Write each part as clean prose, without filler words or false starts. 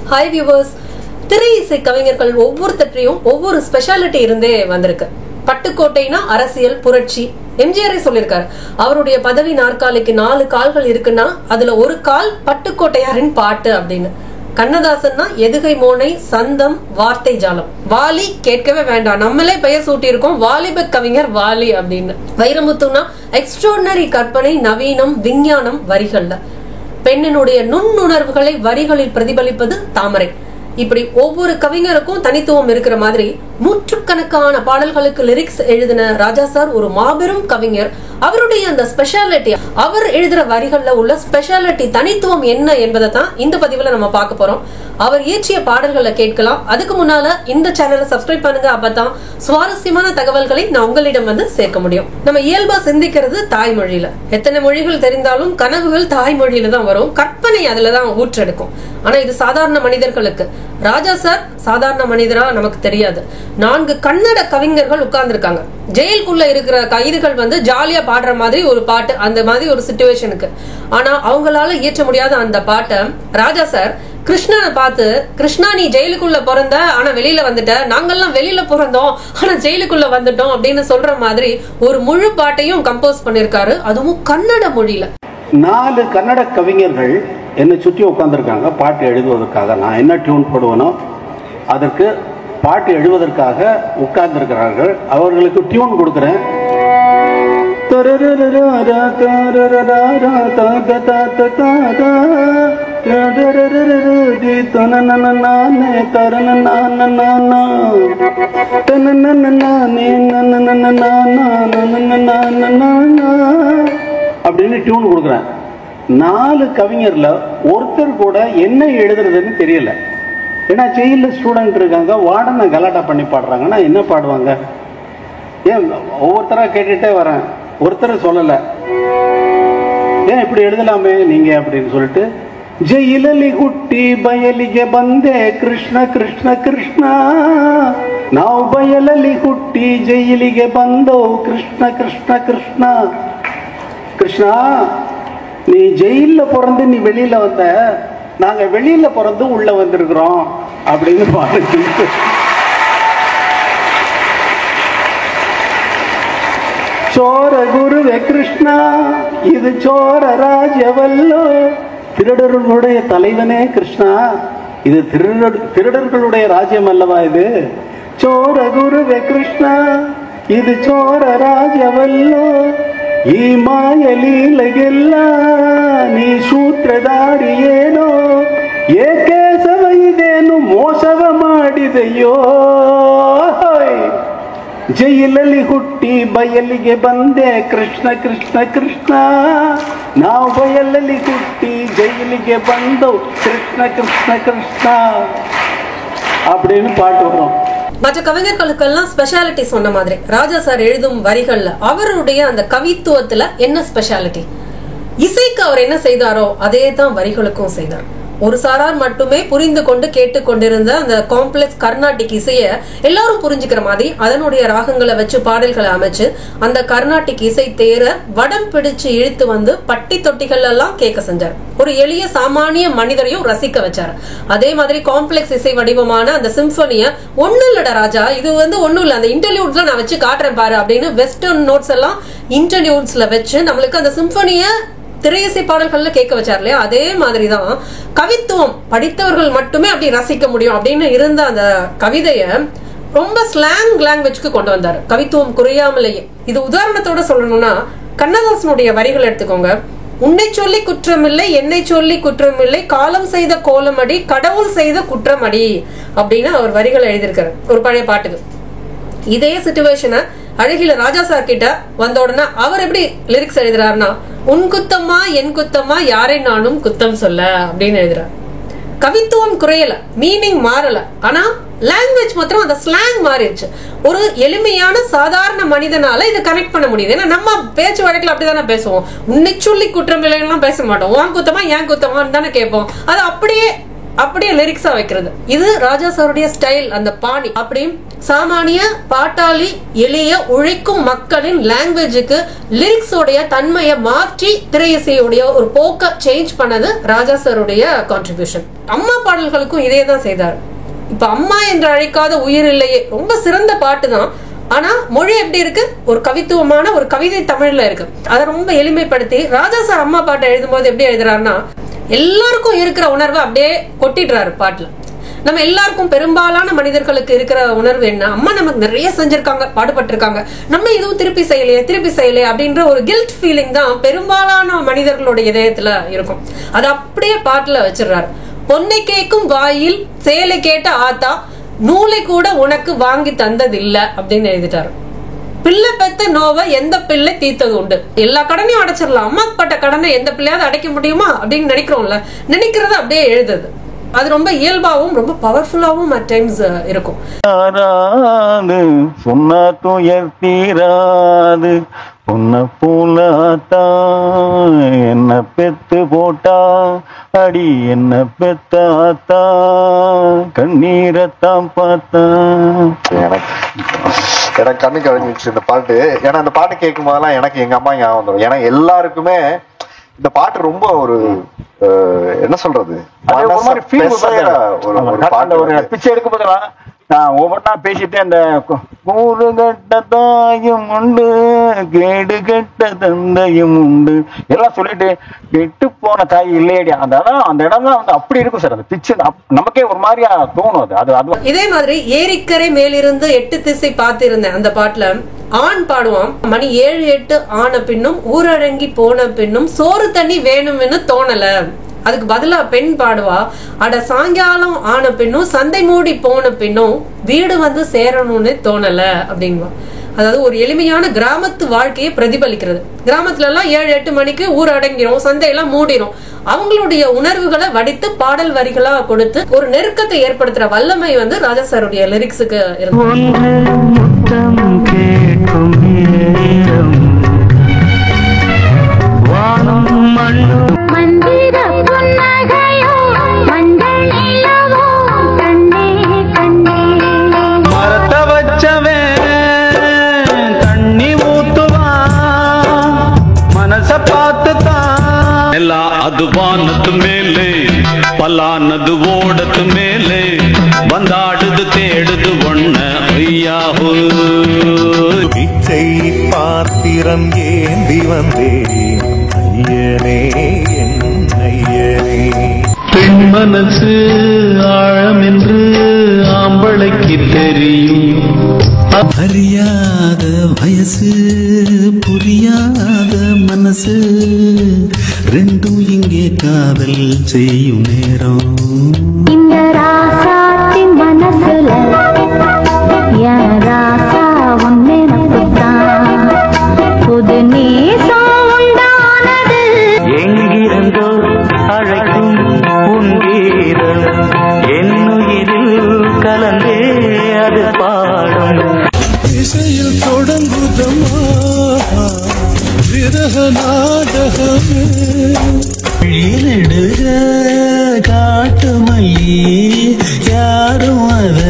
Hi viewers. திரை இசை கவிஞர்கள் ஒவ்வொருத்தரையும் ஒவ்வொரு ஸ்பெஷாலிட்டி இருந்தே வந்திருக்கு. பட்டுக்கோட்டைனா அரசியல் புரட்சி. எம்ஜிஆரே சொல்லியிருக்காரு, அவருடைய பதவி நாற்காலிக்கு 4 கால்கள் இருக்குன்னா அதுல ஒரு கால் பட்டுக்கோட்டையாரின் பாட்டு அப்படின்னு. கண்ணதாசன்னா எதுகை மோனை, சந்தம், வார்த்தை ஜாலம். வாலி கேட்கவே வேண்டாம், நம்மளே பெயர் சூட்டி இருக்கோம், வாலிப கவிஞர் வாலி அப்படின்னு. வைரமுத்துனா எக்ஸ்ட்ராடினரி கற்பனை, நவீனம், விஞ்ஞானம் வரிகள்ல. பெண்ணினுடைய நுண்ணுணர்வுகளை வரிகளில் பிரதிபலிப்பது தாமரை. இப்படி ஒவ்வொரு கவிஞருக்கும் தனித்துவம் இருக்கிற மாதிரி நூற்றுக்கணக்கான பாடல்களுக்கு லிரிக்ஸ் எழுதின ராஜா சார் ஒரு மாபெரும் கவிஞர். அவருடைய அந்த ஸ்பெஷாலிட்டி, அவர் எழுதுற வரிகள்ல உள்ள ஸ்பெஷாலிட்டி, தனித்துவம் என்ன என்பதை தான் இந்த பதிவுல நம்ம பார்க்க போறோம். அவர் இயற்றிய பாடல்களை கேட்கலாம். அதுக்கு முன்னால இந்த சேனலை சப்ஸ்கிரைப் பண்ணுங்க, அப்பதான் சுவாரஸ்யமான தகவல்களை நான் உங்களிடம் வந்து சேர்க்க முடியும். நம்ம இயல்பா சிந்திக்கிறது தாய்மொழியில. எத்தனை மொழிகள் தெரிந்தாலும் கனவுகள் தாய்மொழியில தான் வரும், கற்பனை அதுலதான் ஊற்றெடுக்கும். ஆனா இது சாதாரண மனிதர்களுக்கு. ராஜா சார் சாதாரண மனிதரா நமக்கு தெரியாது. 4 கன்னட கவிஞர்கள் உட்கார்ந்து இருக்காங்க. ஜெயிலுக்குள்ள இருக்கிற கைதிகள் வந்து ஜாலியா பாடுற மாதிரி ஒரு பாட்டு, அந்த மாதிரி ஒரு சிச்சுவேஷனுக்கு. ஆனா அவங்களால இயற்ற முடியாத அந்த பாட்டை ராஜா சார் கிருஷ்ணனை பார்த்து, கிருஷ்ணா நீ ஜெயிலுக்குள்ள பிறந்த ஆனா வெளியில வந்துட்ட, நாங்கெல்லாம் வெளியில பிறந்தோம் ஆனா ஜெயிலுக்குள்ள வந்துட்டோம் அப்படின்னு சொல்ற மாதிரி ஒரு முழு பாட்டையும் கம்போஸ் பண்ணிருக்காரு, அதுவும் கன்னட மொழியில. 4 கன்னட கவிஞர்கள் என்னை சுற்றி உட்கார்ந்துருக்காங்க பாட்டு எழுதுவதற்காக. நான் என்ன டியூன் போடுவேனோ அதற்கு பாட்டு எழுதுவதற்காக உட்கார்ந்துருக்கிறார்கள். அவர்களுக்கு டியூன் கொடுக்குறேன். அப்படின்னு டியூன் கொடுக்குறேன். 4 கவிஞர்ல ஒருத்தர் கூட என்ன எழுதுறதுன்னு தெரியல. ஏன்னா ஜெயில ஸ்டூடெண்ட் இருக்காங்க, வார்டனை கலாட்டா பண்ணி பாடுறாங்கன்னா என்ன பாடுவாங்க? ஏன் ஒவ்வொருத்தரா கேட்டுட்டே வரேன், ஒருத்தர் சொல்லல ஏன் இப்படி எழுதலாமே நீங்க அப்படின்னு சொல்லிட்டு, ஜெயிலி குட்டி பயலிಗೆ ಬಂದೆ ಕೃಷ್ಣ ಕೃಷ್ಣ ಕೃಷ್ಣ ನಾವು ಬಯಲಲ್ಲಿ ಹುಟ್ಟಿ ಜೈಲಿಗೆ ಬಂದೋ ಕೃಷ್ಣ ಕೃಷ್ಣ ಕೃಷ್ಣ கிருஷ்ணா நீ ஜெயில பிறந்து நீ வெளியில வந்த, நாங்க வெளியில பிறந்து உள்ள வந்திருக்கிறோம் அப்படின்னு பாட்டு. சோர குருவே கிருஷ்ணா இது சோர ராஜ்யவல்லோ, திருடர்களுடைய தலைவனே கிருஷ்ணா இது திருடர்களுடைய ராஜ்யம் அல்லவா இது? சோர குருவே கிருஷ்ணா இது சோர ராஜ்ಯವಲ್ಲೋ, ಈ ಮಾಯಲೀಲೆಗೆಲ್ಲ ನೀ ಸೂತ್ರಧಾರಿಯೇನೋ, ಏಕೆ ಸವೈದೇನು ಮೋಸವ ಮಾಡಿದೆಯೋ, ಜೈಲಲ್ಲಿ ಹುಟ್ಟಿ ಬಯಲಿಗೆ ಬಂದೆ ಕೃಷ್ಣ ಕೃಷ್ಣ ಕೃಷ್ಣ ನಾವು ಬಯಲಲ್ಲಿ ಹುಟ್ಟಿ ಜೈಲಿಗೆ ಬಂದೋ ಕೃಷ್ಣ ಕೃಷ್ಣ ಕೃಷ್ಣ அப்படின்னு பாட்டு வரும். மற்ற கவிஞர்களுக்கெல்லாம் ஸ்பெஷாலிட்டி சொன்ன மாதிரி ராஜா சார் எழுதும் வரிகள்ல அவருடைய அந்த கவித்துவத்துல என்ன ஸ்பெஷாலிட்டி? இசைக்கு அவர் என்ன செய்தாரோ அதே தான் வரிகளுக்கும் செய்தார். ஒரு சாரார் மட்டுமே புரிந்து கொண்டு கேட்டுக்கொண்டிருந்த அந்த காம்ப்ளெக்ஸ் கர்நாடிக் இசைய எல்லாரும் புரிஞ்சுக்கிற மாதிரி அதனுடைய ராகங்களை வச்சு பாடல்களை அமைச்சு அந்த கர்நாடிக் இசை தேர வடம் பிடிச்சு இழுத்து வந்து பட்டி தொட்டிகள் எல்லாம் கேட்க செஞ்சார். ஒரு எளிய சாமானிய மனிதரையும் ரசிக்க வச்சாரு. அதே மாதிரி காம்ப்ளெக்ஸ் இசை வடிவமான அந்த சிம்பனிய ஒண்ணு இல்லட ராஜா, இது வந்து ஒண்ணும் இல்ல, அந்த இன்டர்லியூட்ஸ்ல நான் வச்சு காட்டுறேன் பாரு அப்படின்னு வெஸ்டர்ன் நோட்ஸ் எல்லாம் இன்டர்லியூட்ஸ்ல வச்சு நம்மளுக்கு அந்த சிம்பனிய திரையிசை பாடல்கள்ல கேட்க வச்சார் இல்லையா? அதே மாதிரிதான் கவித்துவம் படித்தவர்கள் மட்டுமே அப்படி ரசிக்க முடியும் அப்படின்னு இருந்த அந்த கவிதைய ரொம்ப ஸ்லாங் லாங்குவேஜ்க்கு கொண்டு வந்தாரு, கவித்துவம் குறையாமலேயே. இது உதாரணத்தோட சொல்லணும்னா கண்ணதாசனுடைய வரிகள் எடுத்துக்கோங்க. உன்னை சொல்லி குற்றமில்லை, என்னை சொல்லி குற்றமில்லை, காலம் செய்த கோலமடி, கடவுள் செய்த குற்றமடி அப்படின்னு அவர் வரிகள் எழுதியிருக்காரு ஒரு பழைய பாட்டுக்கு. இதே சிச்சுவேஷனை அழகில ராஜா சார் கிட்ட வந்த உடனே அவர் எப்படி லிரிக்ஸ் எழுதுறாருன்னா, உன் குத்தமா என் குத்தமா யாரை நானும் குத்தம் சொல்ல அப்படின்னு எழுதுறாரு. கவித்துவம் குறையல, மீனிங் மாறல, ஆனா லாங்குவேஜ் மாத்திரம் அந்த ஸ்லாங் மாறிடுச்சு. ஒரு எளிமையான சாதாரண மனிதனால இதை கனெக்ட் பண்ண முடியுது. ஏன்னா நம்ம பேச்சு வழக்கில் அப்படிதானே பேசுவோம். உன்னை சொல்லி குற்றம் இல்லைன்னா பேச மாட்டோம், உன் குத்தமா ஏன் குத்தமான்னு தானே கேட்போம். அது அப்படியே அப்படியே லிரிக்ஸா வைக்கிறது. இது ராஜா சாருடைய ஸ்டைல், அந்த பாணி. அப்படி சாமானிய பாட்டாளி எளிய உழைக்கும் மக்களின் லாங்குவேஜுக்கு லிரிக்ஸோடைய தன்மையை மாற்றி திரையிசையுடைய ஒரு போக்க சேஞ்ச் பண்ணது ராஜா சாருடைய கான்ட்ரிபியூஷன். அம்மா பாடல்களுக்கும் இதே தான் செய்தார். இப்ப அம்மா என்று அழைக்காத உயிர் இல்லையே ரொம்ப சிறந்த பாட்டு தான். ஆனா மொழி எப்படி இருக்கு, ஒரு கவித்துவமான ஒரு கவிதை தமிழ்ல இருக்கு. அதை ரொம்ப எளிமைப்படுத்தி ராஜா சார் அம்மா பாட்டை எழுதும் போது எப்படி எழுதுறாருன்னா, எல்லாருக்கும் இருக்கிற உணர்வை அப்படியே கொட்டிடுறாரு பாட்டுல. நம்ம எல்லாருக்கும், பெரும்பாலான மனிதர்களுக்கு இருக்கிற உணர்வு என்ன, அம்மா நமக்கு நிறைய செஞ்சிருக்காங்க, பாடுபட்டிருக்காங்க, நம்ம இதுவும் திருப்பி செய்யலையே அப்படின்ற ஒரு கில்ட் ஃபீலிங் தான் பெரும்பாலான மனிதர்களுடைய இதயத்துல இருக்கும். அது அப்படியே பாட்டுல வச்சிடறாரு. பொன்னை கேட்கும் வாயில் சேலை கேட்ட ஆத்தா நூலை கூட உனக்கு வாங்கி தந்தது இல்ல அப்படின்னு எழுதிட்டாரு. பிள்ளை பெத்த நோவை எந்த பிள்ளை தீர்த்தது உண்டு. எல்லா கடனையும் அடைச்சிடலாம், அம்மா பட்ட கடனை எந்த பிள்ளையாவது அடைக்க முடியுமா அப்படின்னு நினைக்கிறோம்ல, நினைக்கிறத அப்படியே எழுதுது. அது ரொம்ப இயல்பாவும் ரொம்ப பவர்ஃபுல்லாவும் அட் டைம்ஸ் இருக்கும். சொன்னா துயர் தீராது பொன்ன போலாத்தா என்ன பெத்து போட்டா அடி என்ன பெத்தாத்தா கண்ணீரத்தான் பார்த்தா. எனக்கு கண்ணு கழிஞ்சிச்சு இந்த பாட்டு. ஏன்னா இந்த பாட்டு கேட்கும் போதெல்லாம் எனக்கு எங்க அம்மா ஞாபகம் வந்துடும். ஏன்னா எல்லாருக்குமே இந்த பாட்டு ரொம்ப ஒரு என்ன சொல்றது, பிச்சை எடுக்கும் போதெல்லாம் நான் ஒவ்வொன்னா பேசிட்டு அந்த கூறு கட்ட தாயும் உண்டு கேடு கட்ட தந்தையும் உண்டு எல்லாம் சொல்லிட்டு கெட்டு போன தாய் இல்லையடி, அந்த இடம் தான் வந்து அப்படி இருக்கும் சார். அந்த பிச்சு நமக்கே ஒரு மாதிரியா தோணும். அது இதே மாதிரி ஏரிக்கரை மேலிருந்து 8 திசை பார்த்திருந்தேன் அந்த பாட்டுல ஆண் பாடுவான், மணி 7-8 ஆன பின்னும் ஊரடங்கி போன பின்னும் சோறு தண்ணி வேணும்னு தோணல. அதுக்கு பதிலா பெண் பாடுவா, அட சாயங்காலம் ஆன பின்னும் சந்தை மூடி போன பின்னும் வீடு வந்து சேரணும்னு தோணல அப்படின்வா. அதாவது ஒரு எளிமையான கிராமத்து வாழ்க்கையை பிரதிபலிக்கிறது. கிராமத்துல எல்லாம் 7-8 மணிக்கு ஊர் அடங்கிரும், சந்தையெல்லாம் மூடிரும். அவங்களுடைய உணர்வுகளை வடித்து பாடல் வரிகளா கொடுத்து ஒரு நெருக்கத்தை ஏற்படுத்துற வல்லமை வந்து ராஜா சாருடைய லிரிக்ஸுக்கு இருக்கு. மரத்த வச்சவன் தண்ணி ஊத்துவா மனச பார்த்துதான் எல்லா அது வானத்து மேலே பல்லானது ஓடத்து மேலே வந்தாடுது தேடுது ஒண்ண ஐயாஹூ. பிச்சை பாத்திரம் ஏந்தி வந்தேன் ஐயனே என் ஐயனே. பெண் மனசு ஆழம் என்று ஆம்பளைக்கு தெரியும். அறியாத வயசு புரியாத மனசு ரெண்டும் இங்கே காதல் செய்யும் நேரம். இந்த ராசாத்தின் மனசுல என் ராசா ஒன்னே நப்புத்தான் புது நேசம் உண்டானது. எங்கிருந்தோ அழைக்கும் உன் கீதம் என்னுயிரில் கலந்தே அது பாடும். இசையில் தொடங்குதமா விரக நாடகமே நெடுக காட்டு மல்லி யாரும் அத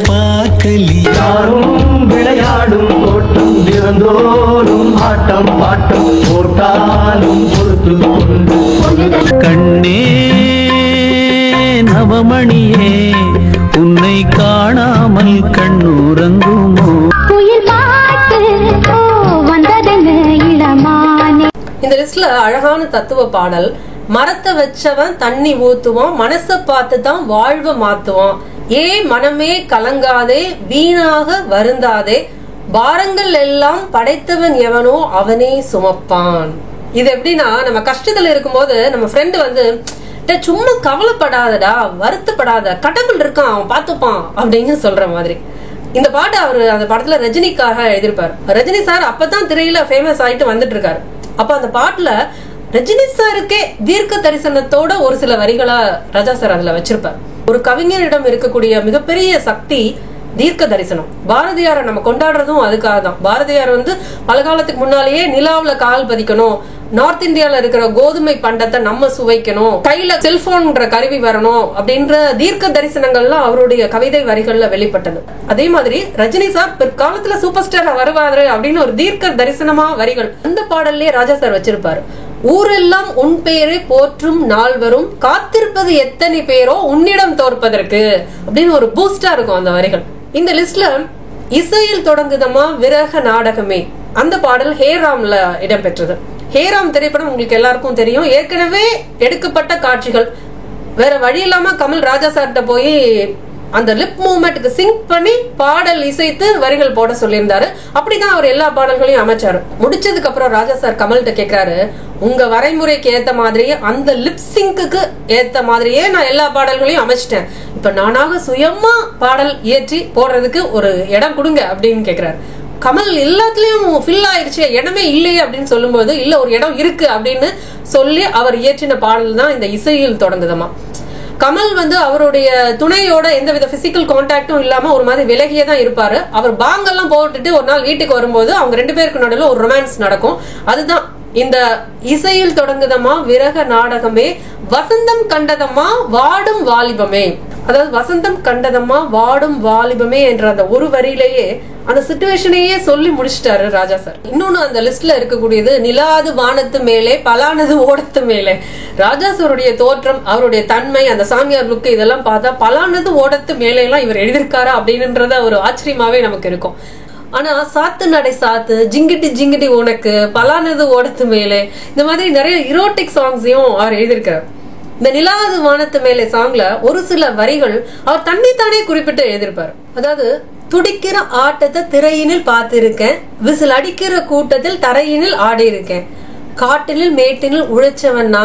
பார்க்கலி. யாரும் விளையாடும் தோட்டம் திறந்தோறும் ஆட்டம் பாட்டம் போட்டாலும் பொறுத்து கொண்டு கண்ணே நவமணியே உன்னை காணாமல் கண்ணுறங்குமோ. குயில் பாட்டு வந்ததுங்க இளமானே. இந்த லிஸ்ட்ல அழகான தத்துவ பாடல், மரத்தை வச்சவன் தண்ணி ஊத்துவான் மனச பார்த்து தான் வாழ்வ மாத்துவான், ஏ மனமே கலங்காதே வீணாக வருந்தாதே பாரங்கள் எல்லாம் படைத்தவன் எவனோ அவனே சுமப்பான். இது எப்படின்னா, நம்ம கஷ்டத்துல இருக்கும்போது நம்ம ஃப்ரெண்டு வந்து சும்மா கவலைப்படாதடா வருத்தப்படாத கடவுள் இருக்கான் அவன் பார்த்துப்பான் அப்படின்னு சொல்ற மாதிரி. இந்த பாட்டு அவரு அந்த படத்துல ரஜினிக்காக எழுதியிருப்பாரு. ரஜினி சார் அப்பதான் திரையில ஃபேமஸ் ஆயிட்டு வந்துட்டு இருக்காரு. அப்ப அந்த பாட்டுல ரஜினி சாருக்கே தீர்க்க தரிசனத்தோட ஒரு சில வரிகளா ராஜா சார் அதுல வச்சிருப்பார். ஒரு கவிஞரிடம் இருக்கக்கூடிய மிகப்பெரிய சக்தி தீர்க்க தரிசனம். பாரதியாரை நம்ம கொண்டாடுறதும் அதுக்காக தான். பாரதியார் வந்து பல காலத்துக்கு முன்னாலேயே நிலாவுல கால் பதிக்கணும், நார்த் இந்தியால இருக்கிற கோதுமை பண்டத்தை நம்ம சுவைக்கணும், கையில செல்போன்ற கருவி வரணும் அப்படின்ற தீர்க்க தரிசனங்கள்லாம் அவருடைய கவிதை வரிகள்ல வெளிப்பட்டது. அதே மாதிரி ரஜினி சார் பிற்காலத்துல சூப்பர் ஸ்டார் வருவாரு அப்படின்னு ஒரு தீர்க்க தரிசனமா வரிகள் அந்த பாடல்லே ராஜா சார் வச்சிருப்பாரு. ஊரெல்லாம் உன் பெயரை போற்றும் நாள் வரும், காத்திருப்பது எத்தனை பேரோ உன்னிடம் தோற்பதற்கு அப்படின்னு ஒரு பூஸ்டா இருக்கும் அந்த வரிகள். இந்த லிஸ்ட்ல இசையில் தொடங்குதமா விரக நாடகமே அந்த பாடல் ஹேராம்ல இடம்பெற்றது. ஹேராம் திரைப்படம் உங்களுக்கு எல்லாருக்கும் தெரியும். ஏற்கனவே எடுக்கப்பட்ட காட்சிகள், வேற வழி இல்லாம கமல் ராஜா சார்கிட்ட போய் அந்த லிப் மூவ்மெண்ட்டுக்கு சிங்க் பண்ணி பாடல் இசைத்து வரிகள் போட சொல்லியிருந்தாரு. அப்படிதான் அவர் எல்லா பாடல்களையும் அமைச்சாரு. முடிச்சதுக்கு அப்புறம் ராஜா சார் கமல்கிட்ட கேக்குறாரு, உங்க வரைமுறைக்கு ஏத்த மாதிரியே அந்த லிப் சிங்க்கு ஏத்த மாதிரியே நான் எல்லா பாடல்களையும் அமைச்சிட்டேன், இப்ப நானாக சுயமா பாடல் இயற்றி போடுறதுக்கு ஒரு இடம் கொடுங்க அப்படின்னு கேக்குறாரு. கமல் எல்லாத்துலயும் ஃபில் ஆயிடுச்சு, இடமே இல்லையே அப்படின்னு சொல்லும்போது இல்ல ஒரு இடம் இருக்கு அப்படின்னு சொல்லி அவர் இயற்றின பாடல் தான் இந்த இசையில் தொடங்குதமா. கமல் வந்து அவருடைய துணையோட எந்தவித பிசிக்கல் கான்டாக்டும் இல்லாம ஒரு மாதிரி விலகியே தான் இருப்பாரு. அவர் பாங்கெல்லாம் போட்டுட்டு ஒரு நாள் வீட்டுக்கு வரும்போது அவங்க 2 பேருக்கு நடுவில் ஒரு ரொமான்ஸ் நடக்கும். அதுதான் இந்த இசையில் தொடங்குதமா விரக நாடகமே, வசந்தம் கண்டதம்மா வாடும் வாலிபமே. அதாவது வசந்தம் கண்டதம்மா வாடும் வாலிபமே என்ற அந்த ஒரு வரியிலேயே அந்த சிச்சுவேஷனையே சொல்லி முடிச்சிட்டாரு ராஜா சார். இன்னொன்னு அந்த லிஸ்ட்ல இருக்கக்கூடியது நிலாது வானத்து மேலே பலானது ஓடத்து மேலே. ராஜா சாருடைய தோற்றம், அவருடைய தன்மை, அந்த சாமியார் லுக் இதெல்லாம் பார்த்தா பலானது ஓடத்து மேலே எல்லாம் இவர் எழுதியிருக்காரா அப்படின்றத ஒரு ஆச்சரியமாவே நமக்கு இருக்கும். ஆனா சாத்து நடை சாத்து, ஜிங்கிட்டி ஜிங்கிட்டி உனக்கு, பலானது ஓடத்து மேலே, இந்த மாதிரி நிறைய இரோட்டிக் சாங்ஸையும் அவர் எழுதியிருக்காரு. இந்த நிலாது வானத்து மேலே சாங்ல ஒரு சில வரிகள் அவர் தன்னைத்தானே குறிப்பிட்டு எழுதியிருப்பாரு. அதாவது துடிக்கிற ஆட்டத்தை திரையினில் பார்த்திருக்கேன், விசில் அடிக்கிற கூட்டத்தில் தரையினில் ஆடி இருக்கேன், காட்டினில் மேட்டினில் உழைச்சவன்னா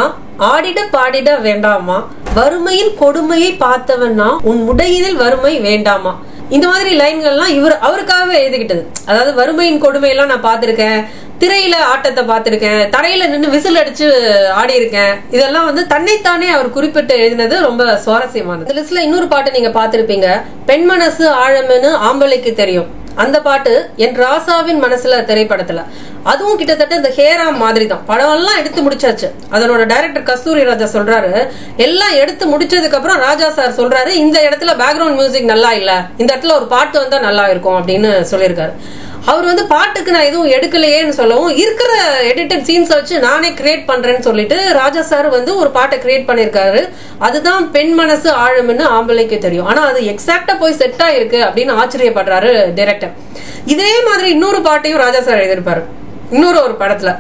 ஆடிட பாடிட வேண்டாமா, வறுமையின் கொடுமையை பார்த்தவன்னா உன் உடையினில் வறுமை வேண்டாமா. இந்த மாதிரி லைன்கள்லாம் இவர் அவருக்காகவே எழுதிக்கிட்டது. அதாவது வறுமையின் கொடுமையெல்லாம் நான் பார்த்திருக்கேன், திரையில ஆட்டத்தை பார்த்திருக்கேன், தரையில நின்று விசில் அடிச்சு ஆடி இருக்கேன், இதெல்லாம் வந்து தன்னைத்தானே அவர் குறிப்பிட்டு எழுதினது ரொம்ப சுவாரஸ்யமானது. இந்த லிஸ்ட்ல இன்னொரு பாட்டு நீங்க பாத்திருப்பீங்க, பெண் மனசு ஆழம்னு ஆம்பளைக்கு தெரியும். அந்த பாட்டு என் ராசாவின் மனசுல திரைப்படத்துல, அதுவும் கிட்டத்தட்ட இந்த ஹேராம் மாதிரி தான். படம் எல்லாம் எடுத்து முடிச்சாச்சு. அதனோட டைரக்டர் கஸ்தூரி ராஜா சொல்றாரு, எல்லாம் எடுத்து முடிச்சதுக்கு அப்புறம் ராஜா சார் சொல்றாரு, இந்த இடத்துல பேக்ரவுண்ட் மியூசிக் நல்லா இல்ல, இந்த இடத்துல ஒரு பாட்டு வந்தா நல்லா இருக்கும் அப்படின்னு சொல்லியிருக்காரு. அவர் வந்து பாட்டுக்கு நான் எதுவும் எடுக்கலையேன்னு சொல்லவும், இருக்கிற எடிட்டட் சீன்ஸ் வச்சு நானே கிரியேட் பண்றேன்னு சொல்லிட்டு ராஜா சார் வந்து ஒரு பாட்டை கிரியேட் பண்ணிருக்காரு. அதுதான் பெண் மனசு ஆழம்னு ஆம்பளைக்கு தெரியும். ஆனா அது எக்ஸாக்டா போய் செட் ஆயிருக்கு அப்படின்னு ஆச்சரியப்படுறாரு டைரக்டர். இதே மாதிரி இன்னொரு பாட்டையும் ராஜா சார் எழுதியிருப்பாரு இன்னொரு ஒரு படத்துல.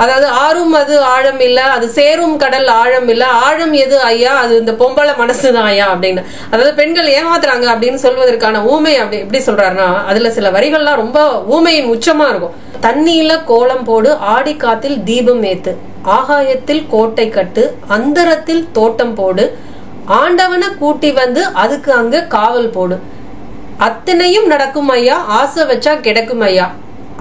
அதாவது ஆறும் அது ஆழம் இல்ல, அது சேரும் கடல் ஆழம் இல்ல, ஆழம் எது ஐயா, அது இந்த பொம்பளை மனசுதான் ஐயா அப்படின்னு. அதாவது பெண்கள் ஏமாத்துறாங்க அப்படின்னு சொல்வதற்கான ஊமை அப்படி எப்படி சொல்றாருன்னா, அதுல சில வரிகள்லாம் ரொம்ப ஊமையின் உச்சமா இருக்கும். தண்ணியில கோலம் போடு, ஆடி காத்தில் தீபம் ஏத்து, ஆகாயத்தில் கோட்டை கட்டு, அந்தரத்தில் தோட்டம் போடு, ஆண்டவனை கூட்டி வந்து அதுக்கு அங்க காவல் போடு, அத்தனையும் நடக்கும் ஐயா, ஆசை வச்சா கிடைக்கும் ஐயா,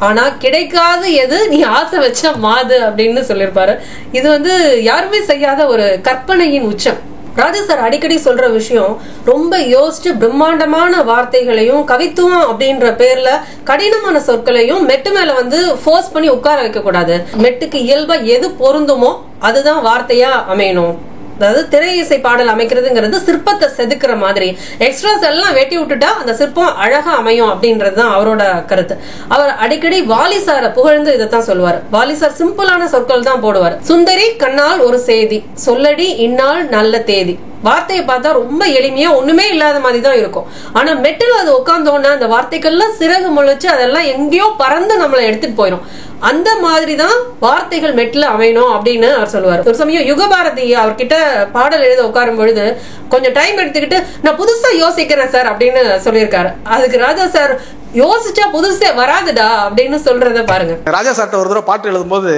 ஆனா கிடைக்காது எது நீ ஆசை வச்ச மாது அப்படின்னு சொல்லியிருப்பாரு. இது வந்து யாருமே செய்யாத ஒரு கற்பனையின் உச்சம். ராஜா சார் அடிக்கடி சொல்ற விஷயம், ரொம்ப யோசிச்சு பிரம்மாண்டமான வார்த்தைகளையும் கவித்துவம் அப்படின்ற பேர்ல கடினமான சொற்களையும் மெட்டு மேல வந்து ஃபோர்ஸ் பண்ணி உட்கார வைக்க கூடாது. மெட்டுக்கு இயல்பா எது பொருந்துமோ அதுதான் வார்த்தையா அமையணும். அதாவது திரை இசை பாடல் அமைக்கிறதுங்கிறது சிற்பத்தை செதுக்குற மாதிரி, எக்ஸ்ட்ராஸ் எல்லாம் வெட்டி விட்டுட்டா அந்த சிற்பம் அழகா அமையும் அப்படின்றதுதான் அவரோட கருத்து. அவர் அடிக்கடி வாலி சாரை புகழ்ந்து இதைத்தான் சொல்லுவார். வாலி சார் சிம்பிளான சொற்கள் தான் போடுவார். சுந்தரி கண்ணால் ஒரு செய்தி, சொல்லடி இந்நாள் நல்ல தேதி. வார்த்தையை பார்த்தா ரொம்ப எளிமையா ஒண்ணுமே இல்லாத மாதிரி தான் இருக்கும். ஆனா மெட்டில் அது உட்கார்ந்தோன்னா அந்த வார்த்தைகள்லாம் சிறகு முளைச்சு அதெல்லாம் எங்கேயோ பறந்து நம்மளை எடுத்துட்டு போயிடும். அந்த மாதிரிதான் வார்த்தைகள் மெட்டில் அமையணும் அப்படின்னு அவர் சொல்லுவார். ஒரு சமயம் யுகபாரதி அவர்கிட்ட பாடல் எழுத உட்காரும் பொழுது கொஞ்சம் டைம் எடுத்துக்கிட்டு நான் புதுசா யோசிக்கிறேன் சார் அப்படின்னு சொல்லியிருக்காரு. அதுக்கு ராஜா சார் யோசிச்சா புதுசே வராதுடா அப்படின்னு சொல்றத பாருங்க. ராஜா சார்ட்ட ஒரு தடவை பாட்டு எழுதும் போது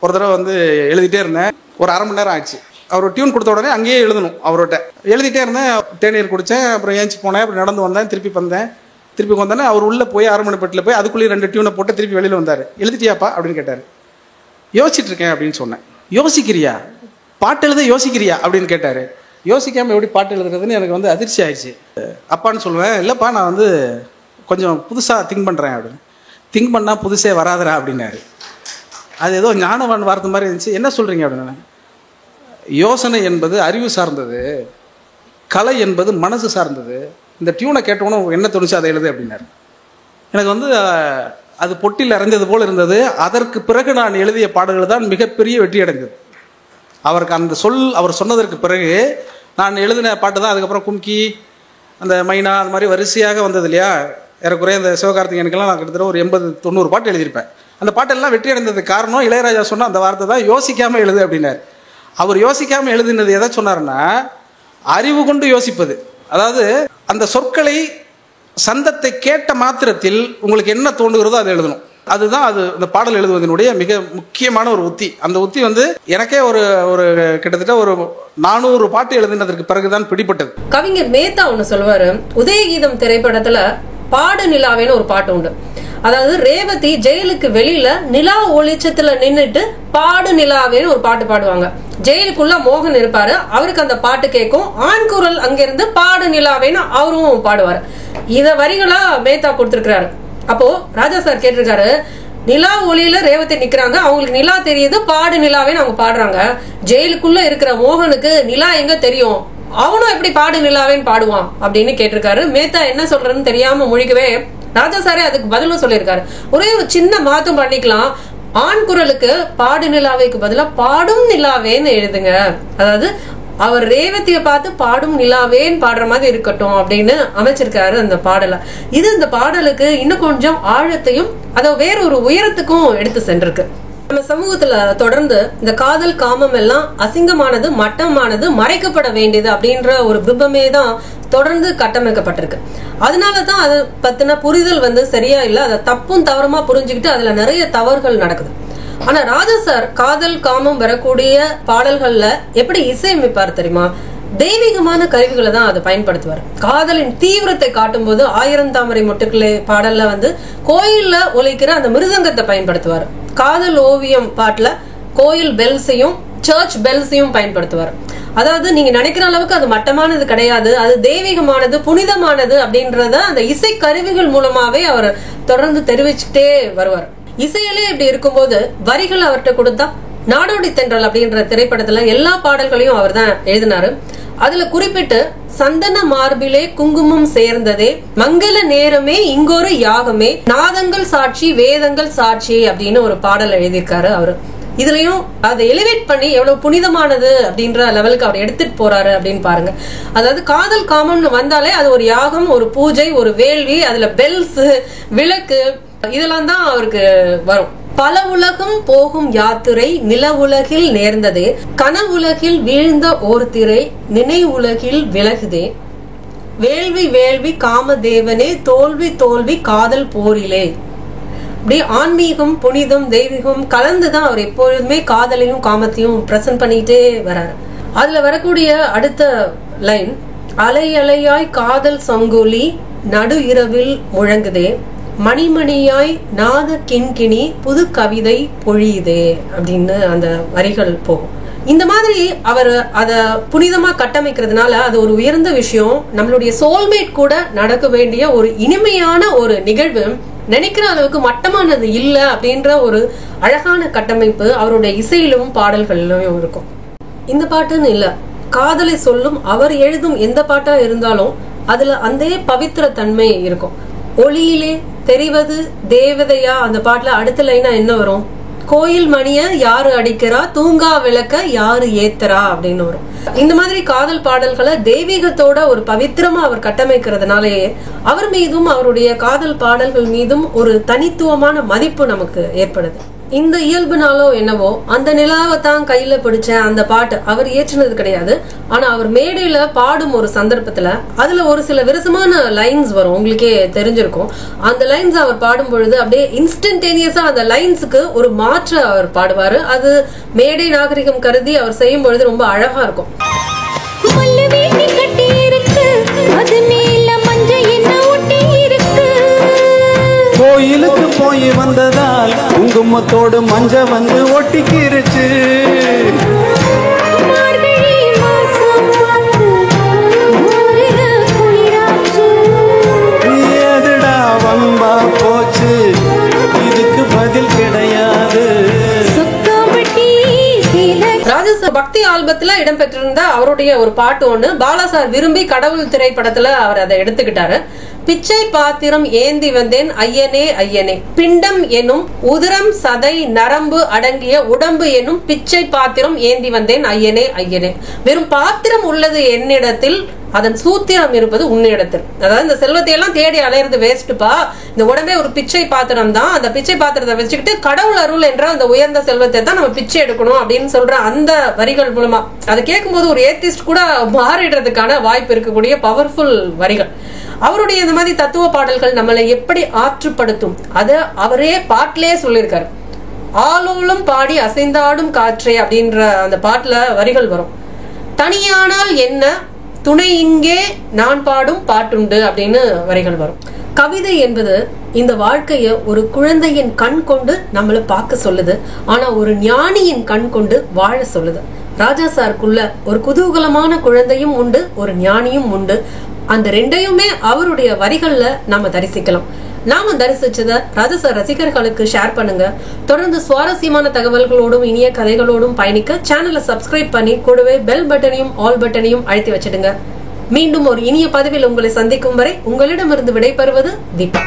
ஒரு தடவை வந்து எழுதிட்டே இருந்தேன். ஒரு அரை மணி நேரம் ஆயிடுச்சு. அவர் டியூன் கொடுத்த உடனே அங்கேயே எழுதணும். அவர்கிட்ட எழுதிட்டே இருந்தேன். தேநீர் குடித்தேன், அப்புறம் ஏஞ்சி போனேன், அப்புறம் நடந்து வந்தேன், திருப்பி வந்தேனே அவர் உள்ளே போய் அரண்மனைப்பட்டில் போய் அதுக்குள்ளேயே 2 டியூனை போட்டு திருப்பி வெளியில் வந்தார். எழுதிட்டியாப்பா அப்படின்னு கேட்டார். யோசிச்சுட்டு இருக்கேன் அப்படின்னு சொன்னேன். யோசிக்கிறியா, பாட்டு எழுத யோசிக்கிறியா அப்படின்னு கேட்டார். யோசிக்காமல் எப்படி பாட்டு எழுதுறதுன்னு எனக்கு வந்து அதிர்ச்சி ஆயிடுச்சு. அப்பான்னு சொல்லுவேன், இல்லைப்பா நான் வந்து கொஞ்சம் புதுசாக திங்க் பண்ணுறேன் அப்படின்னு. திங்க் பண்ணால் புதுசே வராதரா அப்படின்னாரு. அது ஏதோ ஞானவான் வார்த்தை மாதிரி இருந்துச்சு. என்ன சொல்கிறீங்க அப்படின்னு. யோசனை என்பது அறிவு சார்ந்தது, கலை என்பது மனசு சார்ந்தது. இந்த டியூனை கேட்டோன்னு என்ன தோணுச்சு அதை எழுது அப்படின்னாரு. எனக்கு வந்து அது பொட்டில் அரைஞ்சது போல் இருந்தது. அதற்கு பிறகு நான் எழுதிய பாடல்கள் தான் மிகப்பெரிய வெற்றி அடைந்தது. அவருக்கு அந்த அவர் சொன்னதற்கு பிறகு நான் எழுதின பாட்டு தான் அதுக்கப்புறம் கும்கி, அந்த மைனா, அந்த மாதிரி வரிசையாக வந்தது இல்லையா. ஏறக்குறைய அந்த சிவகார்த்திகேயனுக்கெல்லாம் நான் கிட்டத்தட்ட ஒரு 80-90 பாட்டு எழுதியிருப்பேன். அந்த பாட்டெல்லாம் வெற்றி அடைந்ததுக்கு காரணம் இளையராஜா சொன்ன அந்த வார்த்தை தான், யோசிக்காமல் எழுது அப்படின்னாரு. அவர் யோசிக்காமல் எழுதினது எதை சொன்னாருன்னா, அறிவு கொண்டு யோசிப்பது. அதாவது அந்த சொற்களை சந்தத்தை கேட்ட மாத்திரத்தில் உங்களுக்கு என்ன தோன்றுகிறதோ அதை எழுதணும். அதுதான் அது இந்த பாடல் எழுதுவதனுடைய மிக முக்கியமான ஒரு உத்தி. அந்த உத்தி வந்து எனக்கே ஒரு கிட்டத்தட்ட ஒரு 400 பாட்டு எழுதினதற்கு பிறகுதான் பிடிப்பட்டது. கவிஞர் மேத்தா ஒண்ணு சொல்லுவாரு, உதயகீதம் திரைப்படத்துல பாடு நிலாவேன்னு ஒரு பாட்டு உண்டு. அதாவது ரேவதி ஜெயிலுக்கு வெளியில நிலா ஒளிச்சத்துல நின்னுட்டு பாடு நிலாவேன்னு ஒரு பாட்டு பாடுவாங்க. ஜெயிலுக்குள்ள மோகன் இருப்பாரு, அவருக்கு அந்த பாட்டு கேட்கும். ஆண் குரல் அங்கிருந்து பாடு நிலாவேன்னு அவரும் பாடுவாரு. இத வரிகளா மேத்தா கொடுத்திருக்கிறாரு. அப்போ ராஜா சார் கேட்டிருக்காரு, நிலா ஒளியில ரேவதி நிக்கிறாங்க, அவங்களுக்கு நிலா தெரியுது, பாடு நிலாவேன்னு அவங்க பாடுறாங்க. ஜெயிலுக்குள்ள இருக்கிற மோகனுக்கு நிலா எங்க தெரியும், அவனும் எப்படி பாடு நிலாவேன்னு பாடுவான் அப்படின்னு கேட்டிருக்காரு. மேத்தா என்ன சொல்றதுன்னு தெரியாம முழிக்கவே ராஜா சாரே அதுக்கு பதிலும் சொல்லியிருக்காரு. ஒரே ஒரு சின்ன மாற்றம் பண்ணிக்கலாம், ஆண் குரலுக்கு பாடு நிலாவைக்கு பதிலா பாடும் நிலாவேன்னு எழுதுங்க. அதாவது அவர் ரேவதிய பார்த்து பாடும் நிலாவேன்னு பாடுற மாதிரி இருக்கட்டும் அப்படின்னு அமைச்சிருக்காரு அந்த பாடலை. இது இந்த பாடலுக்கு இன்னும் கொஞ்சம் ஆழத்தையும் அதை வேற ஒரு உயரத்துக்கும் எடுத்து சென்றிருக்கு. நம்ம சமூகத்துல தொடர்ந்து இந்த காதல் காமம் எல்லாம் அசிங்கமானது, மட்டமானது, மறைக்கப்பட வேண்டியது அப்படின்ற ஒரு பிம்பமே தான் தொடர்ந்து கட்டமைக்கப்பட்டிருக்கு. அதனாலதான் அதை பத்தின புரிதல் வந்து சரியா இல்ல, அதை தப்பும் தவறுமா புரிஞ்சுக்கிட்டு அதுல நிறைய தவறுகள் நடக்குது. ஆனா ராஜா சார் காதல் காமம் வரக்கூடிய பாடல்கள்ல எப்படி இசையமைப்பார் தெரியுமா? தெய்வீகமான கருவிகளை தான் அதை பயன்படுத்துவார். காதலின் தீவிரத்தை காட்டும் போது 1000 தாமரை மொட்டுக்களே பாடல்ல வந்து கோயில்ல ஒலிக்கிற அந்த மிருதங்கத்தை பயன்படுத்துவார். காதல் ஓவியம் பாட்டுல கோயில் பெல்ஸையும் சர்ச் பெல்ஸையும் பயன்படுத்துவார். அதாவது நீங்க நினைக்கிற அளவுக்கு அது மட்டமானது கிடையாது, அது தெய்வீகமானது, புனிதமானது அப்படின்றத அந்த இசை கருவிகள் மூலமாவே அவர் தொடர்ந்து தெரிவிச்சுட்டே வருவார். இசையிலே இப்படி இருக்கும்போது வரிகள் அவர்கிட்ட கொடுத்தா நாடோடி தென்றல் அப்படின்ற திரைப்படத்துல எல்லா பாடல்களையும் அவர் தான் எழுதினாரு. அதுல குறிப்பிட்டு சந்தன மார்பிலே குங்குமம் சேர்ந்ததே, மங்கள நேரமே இங்கொரு யாகமே, நாதங்கள் சாட்சி வேதங்கள் சாட்சி அப்படின்னு ஒரு பாடல் எழுதியிருக்காரு அவரு. இதுலயும் அதை எலிவேட் பண்ணி எவ்வளவு புனிதமானது அப்படின்ற லெவலுக்கு அவர் எடுத்துட்டு போறாரு அப்படின்னு பாருங்க. அதாவது காதல் காமம்னு வந்தாலே அது ஒரு யாகம், ஒரு பூஜை, ஒரு வேள்வி, அதுல பெல்ஸ், விளக்கு இதெல்லாம் தான் அவருக்கு வரும். பல உலகம் போகும் யாத்திரை நில உலகில் நேர்ந்ததே, கனவுலகில் வீழ்ந்த ஓர் திரை நினைவுலகில் விலகுதே, வேள்வி வேள்வி காமதேவனே தோல்வி தோல்வி காதல் போரிலே. அப்படி ஆன்மீகம், புனிதம், தெய்வீகம் கலந்துதான் அவர் எப்பொழுதுமே காதலையும் காமத்தையும் பிரசன்ட் பண்ணிட்டே வர்றாரு. அதுல வரக்கூடிய அடுத்த லைன், அலை அலையாய் காதல் சங்கொலி நடு இரவில் முழங்குதே, மணிமணியாய் நாத கிண்கிணி புது கவிதை பொழியுதே அப்படின்னு அந்த வரிகள் போகும். இந்த மாதிரி அவர் அத புனிதமா கட்டமைக்கிறதுனால அது ஒரு உயர்ந்த விஷயம். நம்மளுடைய சோல்மேட் கூட நடக்க வேண்டிய ஒரு இனிமையான ஒரு நிகழ்வு நினைக்கிற அளவுக்கு மட்டமானது இல்ல அப்படின்ற ஒரு அழகான கட்டமைப்பு அவருடைய இசையிலும் பாடல்களிலும் இருக்கும். இந்த பாட்டுன்னு இல்ல, காதலை சொல்லும் அவர் எழுதும் எந்த பாட்டா இருந்தாலும் அதுல அந்த பவித்திர தன்மை இருக்கும். ஒளியிலே தெரிவது தேவதையா அந்த பாட்டுல அடுத்த லைனா என்ன வரும், கோயில் மணிய யாரு அடிக்கிறா, தூங்கா விளக்க யாரு ஏத்தரா அப்படின்னு வரும். இந்த மாதிரி காதல் பாடல்களை தெய்வீகத்தோட ஒரு பவித்திரமா அவர் கட்டமைக்கிறதுனாலேயே அவர் மீதும் அவருடைய காதல் பாடல்கள் மீதும் ஒரு தனித்துவமான மதிப்பு நமக்கு ஏற்படுது. இந்த இயல்புனாலோ என்னவோ அந்த நிலாவை தான் கையில பிடிச்ச அந்த பாட்டு அவர் ஏற்றினது கிடையாது. ஆனா அவர் மேடையில பாடும் ஒரு சந்தர்ப்பத்துல அதுல ஒரு சில விரசமான லைன்ஸ் வரும், உங்களுக்கே தெரிஞ்சிருக்கும். அந்த லைன்ஸ் அவர் பாடும் பொழுது அப்படியே இன்ஸ்டன்டேனியஸா அந்த லைன்ஸுக்கு ஒரு மாற்று அவர் பாடுவாரு. அது மேடை நாகரிகம் கருதி அவர் செய்யும் பொழுது ரொம்ப அழகா இருக்கும். கோயிலுக்கு போய் வந்ததால் குங்குமத்தோடு மஞ்ச வந்து ஒட்டிக்கிருச்சு, பக்தி ஆல்பத்துல இடம்பெற்றிருந்த அவருடைய ஒரு பாட்டு ஒண்ணு பாலாசார் விரும்பி கடவுள் திரைப்படத்துல அவர் அதை எடுத்துக்கிட்டாரு. பிச்சை பாத்திரம் ஏந்தி வந்தேன் ஐயனே ஐயனே, பிண்டம் எனும் உதிரம் சதை நரம்பு அடங்கிய உடம்பு எனும் பிச்சை பாத்திரம் ஏந்தி வந்தேன் ஐயனே ஐயனே. வெறும் பாத்திரம் உள்ளது என்னிடத்தில், அதன் சூத்திரம் இருப்பது உன்னிடத்தில். அதாவது இந்த செல்வத்தை எல்லாம் தேடி அலையிறது வேஸ்ட்பா, இந்த உடம்பே ஒரு பிச்சை பாத்திரம் தான், அந்த பிச்சை பாத்திரத்தை வச்சுக்கிட்டு கடவுள் அருள் என்ற அந்த உயர்ந்த செல்வத்தை தான் நம்ம பிச்சை எடுக்கணும் அப்படின்னு சொல்ற அந்த வரிகள் மூலமா அதை கேட்கும்போது ஒரு ஏத்திஸ்ட் கூட மாறிடுறதுக்கான வாய்ப்பு இருக்கக்கூடிய பவர்ஃபுல் வரிகள். அவருடைய இந்த மாதிரி தத்துவ பாடல்கள் நம்மளை எப்படி ஆற்றுப்படுத்தும் அத அவரே பாட்டிலே சொல்லியிருக்காரு. ஆலோலம் பாடி அசைந்தாடும் காற்றே அப்படின்ற அந்த பாட்டுல வரிகள் வரும். தனியானால் என்ன துணை இங்கே நான் பாடும் பாட்டுண்டு அப்படின்னு வரிகள் வரும். கவிதை என்பது இந்த வாழ்க்கைய ஒரு குழந்தையின் கண் கொண்டு நம்மளை பார்க்க சொல்லுது, ஆனா ஒரு ஞானியின் கண் கொண்டு வாழ சொல்லுது. ராஜா சாருக்குள்ள ஒரு குதூகலமான குழந்தையும் உண்டு, ஒரு ஞானியும் உண்டு. அந்த ரெண்டையுமே அவருடைய வரிகள்ல நாம தரிசிக்கலாம். நாம தரிசிச்சத ராஜா சார் ரசிகர்களுக்கு ஷேர் பண்ணுங்க. தொடர்ந்து சுவாரஸ்யமான தகவல்களோடும் இனிய கதைகளோடும் பயணிக்க சேனலை சப்ஸ்கிரைப் பண்ணி கூடவே பெல் பட்டனையும் ஆல் பட்டனையும் அழுத்தி வச்சிடுங்க. மீண்டும் ஒரு இனிய பதிவில் உங்களை சந்திக்கும் வரை உங்களிடமிருந்து விடைபெறுவது தீபா.